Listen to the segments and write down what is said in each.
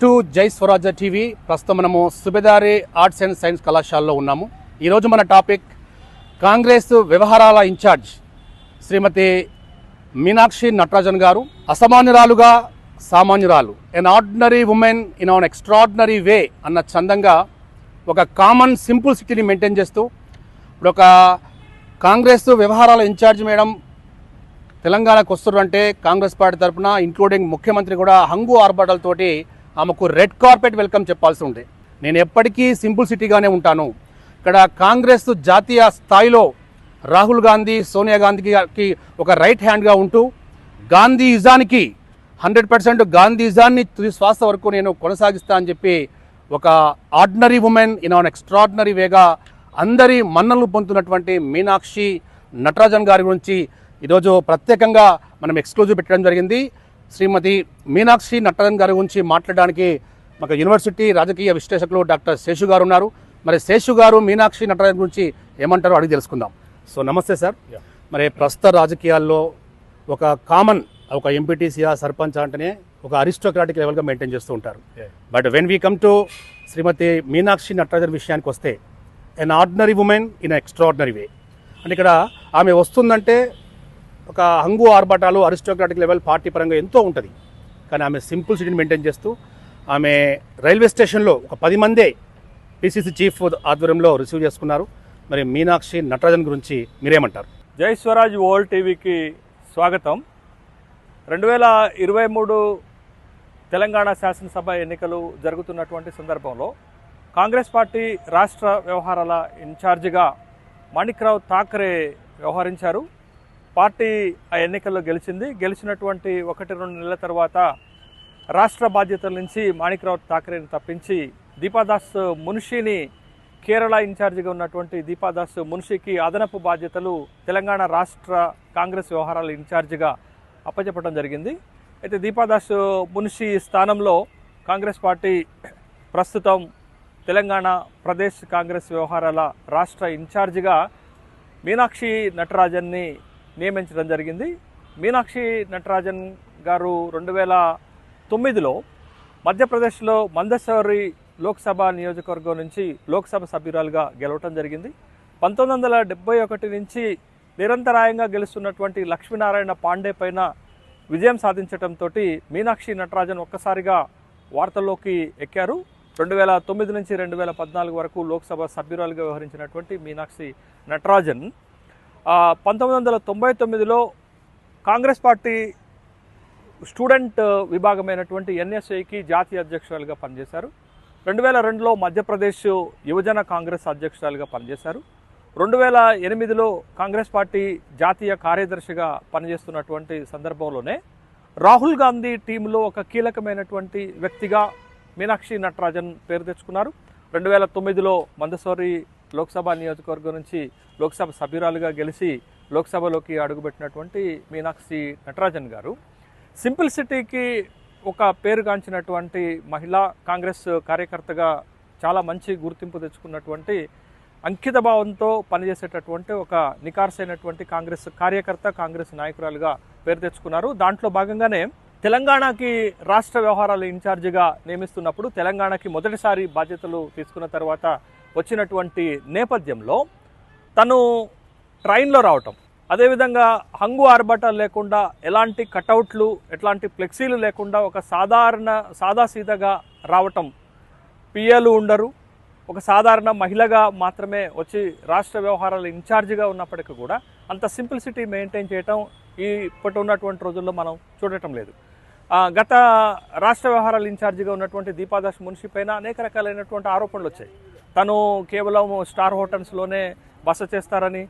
To జై Swaraja TV. ప్రస్తుతం మనము సుబేదారి ఆర్ట్స్ అండ్ సైన్స్ కళాశాలలో ఉన్నాము. ఈరోజు మన టాపిక్ కాంగ్రెస్ వ్యవహారాల ఇన్ఛార్జ్ శ్రీమతి మీనాక్షి నటరాజన్ గారు. అసామాన్యురాలుగా సామాన్యురాలు, an ordinary woman in an extraordinary way అన్న చందంగా ఒక కామన్ సింపుల్సిటీని మెయింటైన్ చేస్తూ ఇప్పుడు ఒక కాంగ్రెస్ వ్యవహారాల ఇన్ఛార్జ్ మేడం తెలంగాణకు వస్తున్నారంటే కాంగ్రెస్ పార్టీ తరఫున ఇంక్లూడింగ్ ముఖ్యమంత్రి కూడా హంగు ఆర్భాటాలతోటి ఆమెకు రెడ్ కార్పెట్ వెల్కమ్ చెప్పాల్సి ఉంది. నేను ఎప్పటికీ సింపుల్సిటీగానే ఉంటాను. ఇక్కడ కాంగ్రెస్ జాతీయ స్థాయిలో రాహుల్ గాంధీ, సోనియా గాంధీకి ఒక రైట్ హ్యాండ్గా ఉంటూ గాంధీయిజానికి 100% గాంధీయిజాన్ని తుది శ్వాస వరకు నేను కొనసాగిస్తా అని చెప్పి ఒక ordinary woman in an extraordinary వేగా అందరి మన్ననలు పొందుతున్నటువంటి మీనాక్షి నటరాజన్ గారి గురించి ఈరోజు ప్రత్యేకంగా మనం ఎక్స్క్లూజివ్ పెట్టడం జరిగింది. శ్రీమతి మీనాక్షి నటరాజన్ గారి గురించి మాట్లాడడానికి మాకు యూనివర్సిటీ రాజకీయ విశ్లేషకులు డాక్టర్ శేషు గారు ఉన్నారు. మరి శేషు గారు మీనాక్షి నటరాజన్ గురించి ఏమంటారో అడిగి తెలుసుకుందాం. సో నమస్తే సార్. మరి ప్రస్తుత రాజకీయాల్లో ఒక కామన్ ఒక ఎంపీటీసీ సర్పంచ్ అంటేనే ఒక అరిస్టోక్రాటిక్ లెవెల్గా మెయింటైన్ చేస్తూ ఉంటారు. But when we come to Shrimati Meenakshi Natarajan విషయానికి వస్తే an ordinary woman in extraordinary way అంటే ఇక్కడ ఆమె వస్తుందంటే ఒక హంగు ఆర్భాటాలు అరిస్టోక్రాటిక్ లెవెల్ పార్టీ పరంగా ఎంతో ఉంటుంది. కానీ ఆమె సింపుల్ సిటీని మెయింటైన్ చేస్తూ ఆమె రైల్వే స్టేషన్లో ఒక 10 మందే పిసిసి చీఫ్ ఆధ్వర్యంలో రిసీవ్ చేసుకున్నారు. మరి మీనాక్షి నటరాజన్ గురించి మీరేమంటారు? జై స్వరాజ్ వరల్డ్ టీవీకి స్వాగతం. 2023 తెలంగాణ శాసనసభ ఎన్నికలు జరుగుతున్నటువంటి సందర్భంలో కాంగ్రెస్ పార్టీ రాష్ట్ర వ్యవహారాల ఇన్ఛార్జిగా మాణిక్రావు ఠాకరే వ్యవహరించారు. పార్టీ ఆ ఎన్నికల్లో గెలిచినటువంటి 1-2 నెలల తర్వాత రాష్ట్ర బాధ్యతల నుంచి మాణిక్రావు ఠాకరేని తప్పించి దీపాదాస్ మున్షిని కేరళ ఇన్ఛార్జిగా ఉన్నటువంటి దీపాదాస్ మున్షికి అదనపు బాధ్యతలు తెలంగాణ రాష్ట్ర కాంగ్రెస్ వ్యవహారాల ఇన్ఛార్జిగా అప్పచెప్పడం జరిగింది. అయితే దీపాదాస్ మున్షి స్థానంలో కాంగ్రెస్ పార్టీ ప్రస్తుతం తెలంగాణ ప్రదేశ్ కాంగ్రెస్ వ్యవహారాల రాష్ట్ర ఇన్ఛార్జిగా మీనాక్షి నటరాజన్ని నియమించడం జరిగింది. మీనాక్షి నటరాజన్ గారు 2009లో మధ్యప్రదేశ్లో మందసౌరి లోక్సభ నియోజకవర్గం నుంచి లోక్సభ సభ్యురాలుగా గెలవటం జరిగింది. 1971 నుంచి నిరంతరాయంగా గెలుస్తున్నటువంటి లక్ష్మీనారాయణ పాండే పైన విజయం సాధించడంతో మీనాక్షి నటరాజన్ ఒక్కసారిగా వార్తల్లోకి ఎక్కారు. 2009 నుంచి 2014 వరకు లోక్సభ సభ్యురాలుగా వ్యవహరించినటువంటి మీనాక్షి నటరాజన్ 1999లో కాంగ్రెస్ పార్టీ స్టూడెంట్ విభాగమైనటువంటి ఎన్ఎస్ఐకి జాతీయ అధ్యక్షురాలుగా పనిచేశారు. 2002లో మధ్యప్రదేశ్ యువజన కాంగ్రెస్ అధ్యక్షురాలుగా పనిచేశారు. 2008లో కాంగ్రెస్ పార్టీ జాతీయ కార్యదర్శిగా పనిచేస్తున్నటువంటి సందర్భంలోనే రాహుల్ గాంధీ టీంలో ఒక కీలకమైనటువంటి వ్యక్తిగా మీనాక్షి నటరాజన్ పేరు తెచ్చుకున్నారు. 2009లో మందసౌరి లోక్సభ నియోజకవర్గం నుంచి లోక్సభ సభ్యురాలుగా గెలిచి లోక్సభలోకి అడుగుపెట్టినటువంటి మీనాక్షి నటరాజన్ గారు సింప్లిసిటీకి ఒక పేరుగాంచినటువంటి మహిళా కాంగ్రెస్ కార్యకర్తగా చాలా మంచి గుర్తింపు తెచ్చుకున్నటువంటి అంకిత భావంతో పనిచేసేటటువంటి ఒక నికార్సైనటువంటి కాంగ్రెస్ కార్యకర్త, కాంగ్రెస్ నాయకురాలుగా పేరు తెచ్చుకున్నారు. దాంట్లో భాగంగానే తెలంగాణకి రాష్ట్ర వ్యవహారాల ఇన్ఛార్జిగా నియమిస్తున్నప్పుడు తెలంగాణకి మొదటిసారి బాధ్యతలు తీసుకున్న తర్వాత వచ్చినటువంటి నేపథ్యంలో తను ట్రైన్లో రావటం, అదేవిధంగా హంగు ఆర్భాటాలు లేకుండా ఎలాంటి కటౌట్లు ఎట్లాంటి ఫ్లెక్సీలు లేకుండా ఒక సాదాసీదాగా రావటం, పిఏలు ఉండరు, ఒక సాధారణ మహిళగా మాత్రమే వచ్చి రాష్ట్ర వ్యవహారాల ఇన్ఛార్జిగా ఉన్నప్పటికీ కూడా అంత సింప్లిసిటీ మెయింటైన్ చేయటం ఇప్పటి ఉన్నటువంటి రోజుల్లో మనం చూడటం లేదు. గత రాష్ట్ర వ్యవహారాల ఇన్ఛార్జిగా ఉన్నటువంటి దీపాదాస్ మున్షి పైన అనేక రకాలైనటువంటి ఆరోపణలు వచ్చాయి. తను కేవలం స్టార్ హోటల్స్లోనే బస చేస్తారని,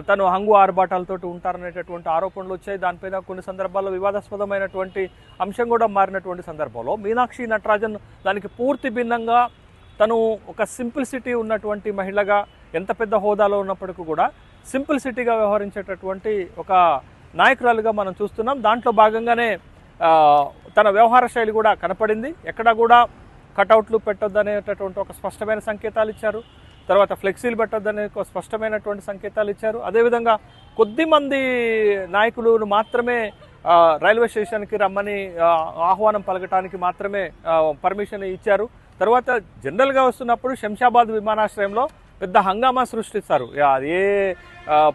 తను హంగు ఆర్భాటాలతోటి ఉంటారనేటటువంటి ఆరోపణలు వచ్చాయి. దానిపైన కొన్ని సందర్భాల్లో వివాదాస్పదమైనటువంటి అంశం కూడా మారినటువంటి సందర్భంలో మీనాక్షి నటరాజన్ దానికి పూర్తి భిన్నంగా తను ఒక సింప్లిసిటీ ఉన్నటువంటి మహిళగా ఎంత పెద్ద హోదాలో ఉన్నప్పటికీ కూడా సింప్లిసిటీగా వ్యవహరించేటటువంటి ఒక నాయకురాలుగా మనం చూస్తున్నాం. దాంట్లో భాగంగానే తన వ్యవహార శైలి కూడా కనపడింది. ఎక్కడా కూడా కటౌట్లు పెట్టొద్దనేటటువంటి ఒక స్పష్టమైన సంకేతాలు ఇచ్చారు. తర్వాత ఫ్లెక్సీలు పెట్టొద్దని ఒక స్పష్టమైనటువంటి సంకేతాలు ఇచ్చారు. అదేవిధంగా కొద్దిమంది నాయకులను మాత్రమే రైల్వే స్టేషన్కి రమ్మని ఆహ్వానం పలకటానికి మాత్రమే పర్మిషన్ ఇచ్చారు. తర్వాత జనరల్గా వస్తున్నప్పుడు శంషాబాద్ విమానాశ్రయంలో పెద్ద హంగామా సృష్టిస్తారు. ఏ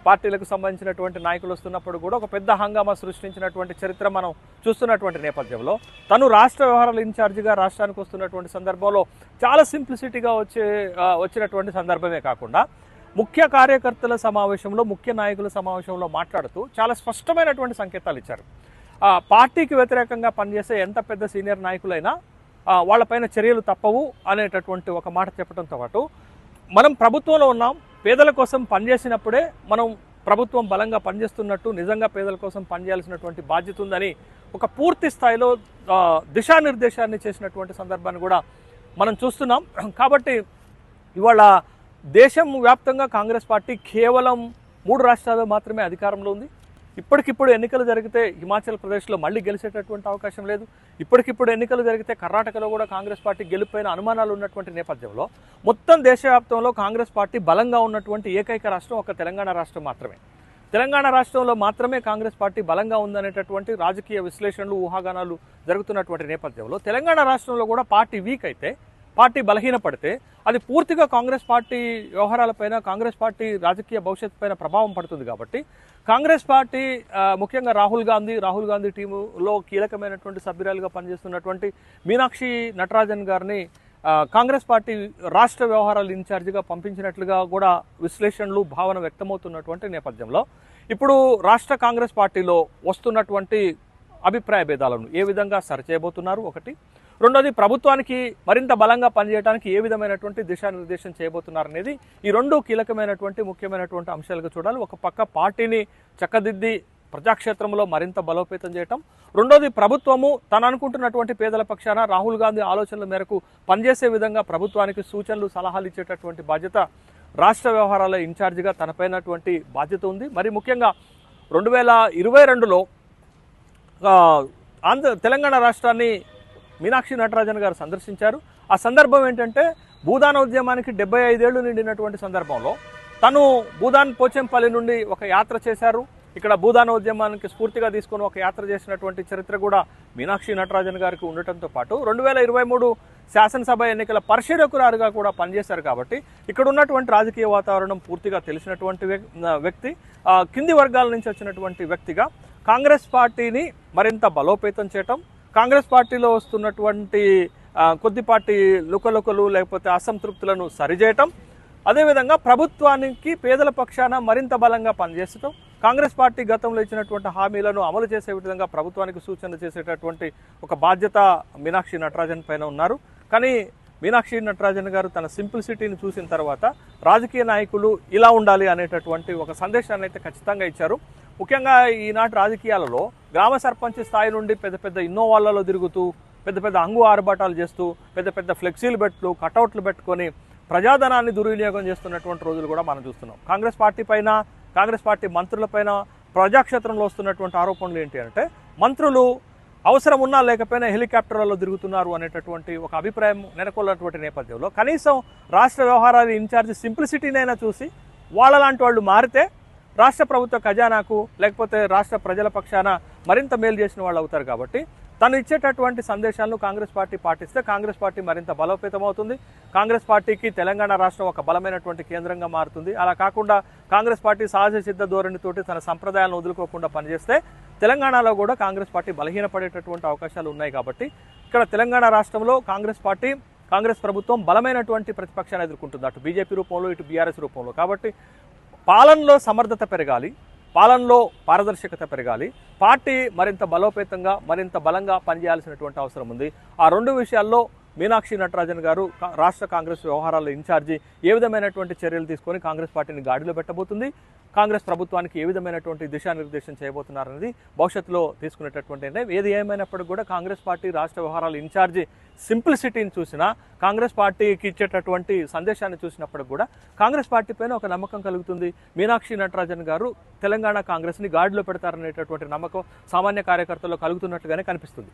పార్టీలకు సంబంధించినటువంటి నాయకులు వస్తున్నప్పుడు కూడా ఒక పెద్ద హంగామా సృష్టించినటువంటి చరిత్ర మనం చూస్తున్నటువంటి నేపథ్యంలో తను రాష్ట్ర వ్యవహారాల ఇన్ఛార్జిగా రాష్ట్రానికి వస్తున్నటువంటి సందర్భంలో చాలా సింప్లిసిటీగా వచ్చినటువంటి సందర్భమే కాకుండా ముఖ్య కార్యకర్తల సమావేశంలో, ముఖ్య నాయకుల సమావేశంలో మాట్లాడుతూ చాలా స్పష్టమైనటువంటి సంకేతాలు ఇచ్చారు. పార్టీకి వ్యతిరేకంగా పనిచేసే ఎంత పెద్ద సీనియర్ నాయకులైనా వాళ్ళపైన చర్యలు తప్పవు అనేటటువంటి ఒక మాట చెప్పడంతో పాటు మనం ప్రభుత్వంలో ఉన్నాం, పేదల కోసం పనిచేసినప్పుడే మనం ప్రభుత్వం బలంగా పనిచేస్తున్నట్టు, నిజంగా పేదల కోసం పనిచేయాల్సినటువంటి బాధ్యత ఉందని ఒక పూర్తి స్థాయిలో దిశానిర్దేశాన్ని చేసినటువంటి సందర్భాన్ని కూడా మనం చూస్తున్నాం. కాబట్టి ఇవాళ దేశం వ్యాప్తంగా కాంగ్రెస్ పార్టీ కేవలం 3 రాష్ట్రాల్లో మాత్రమే అధికారంలో ఉంది. ఇప్పటికిప్పుడు ఎన్నికలు జరిగితే హిమాచల్ ప్రదేశ్లో మళ్ళీ గెలిచేటటువంటి అవకాశం లేదు. ఇప్పటికిప్పుడు ఎన్నికలు జరిగితే కర్ణాటకలో కూడా కాంగ్రెస్ పార్టీ గెలుపైన అనుమానాలు ఉన్నటువంటి నేపథ్యంలో మొత్తం దేశవ్యాప్తంలో కాంగ్రెస్ పార్టీ బలంగా ఉన్నటువంటి ఏకైక రాష్ట్రం ఒక తెలంగాణ రాష్ట్రం మాత్రమే. తెలంగాణ రాష్ట్రంలో మాత్రమే కాంగ్రెస్ పార్టీ బలంగా ఉందనేటటువంటి రాజకీయ విశ్లేషణలు, ఊహాగానాలు జరుగుతున్నటువంటి నేపథ్యంలో తెలంగాణ రాష్ట్రంలో కూడా పార్టీ వీక్ అయితే, పార్టీ బలహీనపడితే అది పూర్తిగా కాంగ్రెస్ పార్టీ వ్యవహారాలపైన, కాంగ్రెస్ పార్టీ రాజకీయ భవిష్యత్తు పైన ప్రభావం పడుతుంది. కాబట్టి కాంగ్రెస్ పార్టీ ముఖ్యంగా రాహుల్ గాంధీ టీములో కీలకమైనటువంటి సభ్యురాలుగా పనిచేస్తున్నటువంటి మీనాక్షి నటరాజన్ గారిని కాంగ్రెస్ పార్టీ రాష్ట్ర వ్యవహారాల ఇన్ఛార్జిగా పంపించినట్లుగా కూడా విశ్లేషణలు, భావన వ్యక్తమవుతున్నటువంటి నేపథ్యంలో ఇప్పుడు రాష్ట్ర కాంగ్రెస్ పార్టీలో వస్తున్నటువంటి అభిప్రాయ భేదాలను ఏ విధంగా సరిచేయబోతున్నారు ఒకటి, రెండోది ప్రభుత్వానికి మరింత బలంగా పనిచేయడానికి ఏ విధమైనటువంటి దిశానిర్దేశం చేయబోతున్నారు అనేది ఈ 2 కీలకమైనటువంటి ముఖ్యమైనటువంటి అంశాలుగా చూడాలి. ఒక పక్క పార్టీని చక్కదిద్ది ప్రజాక్షేత్రంలో మరింత బలోపేతం చేయటం, రెండోది ప్రభుత్వము తను అనుకుంటున్నటువంటి పేదల పక్షాన రాహుల్ గాంధీ ఆలోచనల మేరకు పనిచేసే విధంగా ప్రభుత్వానికి సూచనలు, సలహాలు ఇచ్చేటటువంటి బాధ్యత రాష్ట్ర వ్యవహారాల ఇన్ఛార్జిగా తనపైనటువంటి బాధ్యత ఉంది. మరి ముఖ్యంగా 2022లో తెలంగాణ రాష్ట్రాన్ని మీనాక్షి నటరాజన్ గారు సందర్శించారు. ఆ సందర్భం ఏంటంటే భూదాన ఉద్యమానికి 75 ఏళ్లు నిండినటువంటి సందర్భంలో తను భూదాన్ పోచంపల్లి నుండి ఒక యాత్ర చేశారు. ఇక్కడ భూదాన ఉద్యమానికి స్ఫూర్తిగా తీసుకొని ఒక యాత్ర చేసినటువంటి చరిత్ర కూడా మీనాక్షి నటరాజన్ గారికి ఉండటంతో పాటు 2023 శాసనసభ ఎన్నికల పరిశీలకురాలుగా కూడా పనిచేశారు. కాబట్టి ఇక్కడ ఉన్నటువంటి రాజకీయ వాతావరణం పూర్తిగా తెలిసినటువంటి వ్యక్తి, కింది వర్గాల నుంచి వచ్చినటువంటి వ్యక్తిగా కాంగ్రెస్ పార్టీని మరింత బలోపేతం చేయటం, కాంగ్రెస్ పార్టీలో వస్తున్నటువంటి కొద్దిపాటి లుకలుకలు లేకపోతే అసంతృప్తులను సరిచేయటం, అదేవిధంగా ప్రభుత్వానికి పేదల పక్షాన మరింత బలంగా పనిచేస్తూ కాంగ్రెస్ పార్టీ గతంలో ఇచ్చినటువంటి హామీలను అమలు చేసే విధంగా ప్రభుత్వానికి సూచనలు చేసేటటువంటి ఒక బాధ్యత మీనాక్షి నటరాజన్ పైన ఉన్నారు. కానీ మీనాక్షి నటరాజన్ గారు తన సింప్లిసిటీని చూసిన తర్వాత రాజకీయ నాయకులు ఇలా ఉండాలి అనేటటువంటి ఒక సందేశాన్ని అయితే ఖచ్చితంగా ఇచ్చారు. ముఖ్యంగా ఈనాటి రాజకీయాలలో గ్రామ సర్పంచ్ స్థాయి నుండి పెద్ద పెద్ద ఇన్నోవాళ్లలో తిరుగుతూ, పెద్ద పెద్ద అంగు ఆర్భాటాలు చేస్తూ, పెద్ద పెద్ద ఫ్లెక్సీలు పెట్టులు, కటౌట్లు పెట్టుకొని ప్రజాధనాన్ని దుర్వినియోగం చేస్తున్నటువంటి రోజులు కూడా మనం చూస్తున్నాం. కాంగ్రెస్ పార్టీ పైన, కాంగ్రెస్ పార్టీ మంత్రులపైన ప్రజాక్షేత్రంలో వస్తున్నటువంటి ఆరోపణలు ఏంటి అంటే మంత్రులు అవసరం ఉన్నా లేకపోయినా హెలికాప్టర్లలో తిరుగుతున్నారు అనేటటువంటి ఒక అభిప్రాయం నెలకొన్నటువంటి నేపథ్యంలో కనీసం రాష్ట్ర వ్యవహారాల ఇన్ఛార్జి సింప్లిసిటీనైనా చూసి వాళ్ళలాంటి వాళ్ళు మారితే రాష్ట్ర ప్రభుత్వ ఖజానాకు లేకపోతే రాష్ట్ర ప్రజల పక్షాన మరింత మేలు చేసిన వాళ్ళు అవుతారు. కాబట్టి తను ఇచ్చేటటువంటి సందేశాలను కాంగ్రెస్ పార్టీ పాటిస్తే కాంగ్రెస్ పార్టీ మరింత బలోపేతం అవుతుంది. కాంగ్రెస్ పార్టీకి తెలంగాణ రాష్ట్రం ఒక బలమైనటువంటి కేంద్రంగా మారుతుంది. అలా కాకుండా కాంగ్రెస్ పార్టీ సహజ సిద్ధ ధోరణితోటి తన సంప్రదాయాలను వదులుకోకుండా పనిచేస్తే తెలంగాణలో కూడా కాంగ్రెస్ పార్టీ బలహీనపడేటటువంటి అవకాశాలు ఉన్నాయి. కాబట్టి ఇక్కడ తెలంగాణ రాష్ట్రంలో కాంగ్రెస్ ప్రభుత్వం బలమైనటువంటి ప్రతిపక్షాన్ని ఎదుర్కొంటుంది, అటు బీజేపీ రూపంలో ఇటు బీఆర్ఎస్ రూపంలో. కాబట్టి పాలనలో సమర్థత పెరగాలి, పాలనలో పారదర్శకత పెరగాలి, పార్టీ మరింత బలోపేతంగా మరింత బలంగా పనిచేయాల్సినటువంటి అవసరం ఉంది. ఆ 2 విషయాల్లో మీనాక్షి నటరాజన్ గారు రాష్ట్ర కాంగ్రెస్ వ్యవహారాల ఇన్ఛార్జి ఏ విధమైనటువంటి చర్యలు తీసుకొని కాంగ్రెస్ పార్టీని గాడిలో పెట్టబోతుంది, కాంగ్రెస్ ప్రభుత్వానికి ఏ విధమైనటువంటి దిశానిర్దేశం చేయబోతున్నారనేది భవిష్యత్తులో తీసుకునేటటువంటి నిర్ణయం. ఏది ఏమైనప్పటికీ కూడా కాంగ్రెస్ పార్టీ రాష్ట్ర వ్యవహారాల ఇన్ఛార్జి సింప్లిసిటీని చూసినా, కాంగ్రెస్ పార్టీకి ఇచ్చేటటువంటి సందేశాన్ని చూసినప్పటికి కూడా కాంగ్రెస్ పార్టీ పైన ఒక నమ్మకం కలుగుతుంది. మీనాక్షి నటరాజన్ గారు తెలంగాణ కాంగ్రెస్ని గాడిలో పెడతారనేటటువంటి నమ్మకం సామాన్య కార్యకర్తల్లో కలుగుతున్నట్లుగానే కనిపిస్తుంది.